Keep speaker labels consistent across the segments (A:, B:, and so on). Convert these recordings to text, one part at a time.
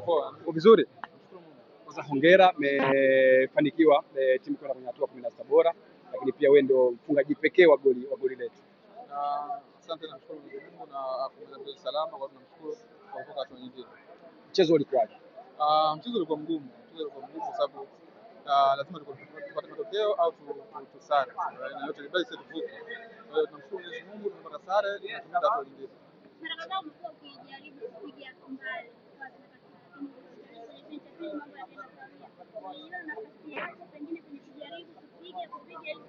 A: Poa.
B: Uko vizuri? Kwanza hongera, mmefanikiwa timu kwenda kwenye hatua 16 bora, lakini pia wewe ndio mfungaji pekee wa goli letu.
A: Asante, namshukuru Mwenyezi Mungu na kumaliza salama, kwa tunamshukuru kwa kutoka hatua nyingine.
B: Mchezo ulikuwaje?
A: Mchezo ulikuwa mgumu kwa sababu lazima tupate matokeo au tusare. Na yote ni basi tuvuke. Kwa hiyo tunamshukuru Mwenyezi Mungu, tumepata sare na tumeenda hatua nyingine.
C: Mara kadhaa umekuwa ukijaribu kupiga mbali kwa sababu mambo yanaenda sawa. Hiyo nafasi yako pengine kwenye kujaribu kupiga ili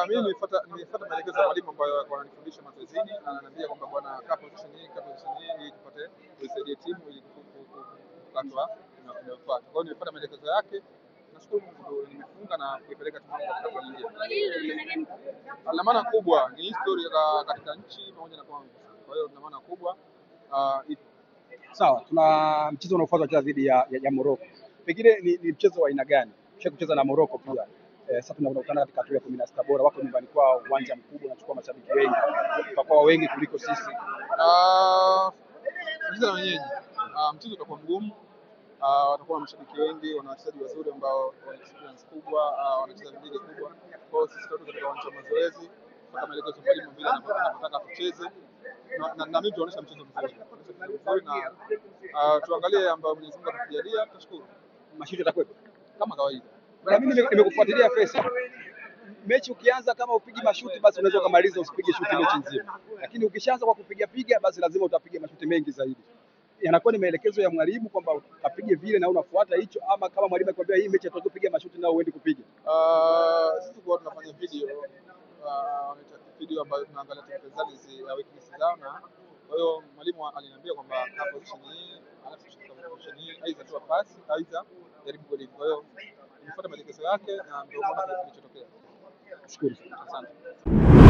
A: mimi nilifuata maelekezo ya mwalimu ambayo wananifundisha mazoezini, na ananiambia kwamba bwana, kaa position hii ili tupate kuisaidia timu ili kupata inayofuata. Kwa hiyo nilifuata maelekezo yake. Nashukuru Mungu nimefunga na kuipeleka timu katika hatua nyingine. Ina maana kubwa, ni historia katika nchi pamoja na kwangu. Kwa hiyo ina maana kubwa.
B: Sawa, tuna mchezo unaofuata dhidi ya Morocco. Pengine ni mchezo wa aina gani? Kisha kucheza na Morocco pia. Sasa tunakutana katika hatua ya 16 bora, wako nyumbani kwao, uwanja mkubwa unachukua mashabiki wengi. Tutakuwa wengi kuliko sisi.
A: Mchezo na wenyeji. Mchezo utakuwa mgumu. Watakuwa na mashabiki wengi, wana wachezaji wazuri ambao wana experience kubwa, wanacheza ligi kubwa. Kwa hiyo sisi tuko katika uwanja wa mazoezi, kwa maelekezo ya mwalimu vile anataka tucheze. Na mimi tunaonyesha mchezo mzuri na tuangalie ambao Mwenyezi Mungu atatujalia, tutashukuru.
B: Mashuti yatakuwepo
A: kama kawaida.
B: Na mimi nimekufuatilia Faisal. Mechi ukianza kama upigi mashuti basi unaweza kumaliza usipige shuti mechi nzima. Lakini ukishaanza kwa kupiga basi lazima utapiga mashuti mengi zaidi. Yanakuwa ni maelekezo ya mwalimu kwamba ukapige vile na unafuata hicho, ama kama mwalimu akwambia hii mechi tutaki kupiga mashuti na uende kupiga.
A: Sisi kwa tunafanya video ambayo tunaangalia technicalities ya weakness zao, na kwa hiyo mwalimu aliniambia kwamba position hii, alafu position hii aidha toa pasi aidha jaribu goli. Kwa hiyo nifuata maelekezo yake na ndio maana kilichotokea.
B: Shukuru.
A: Asante.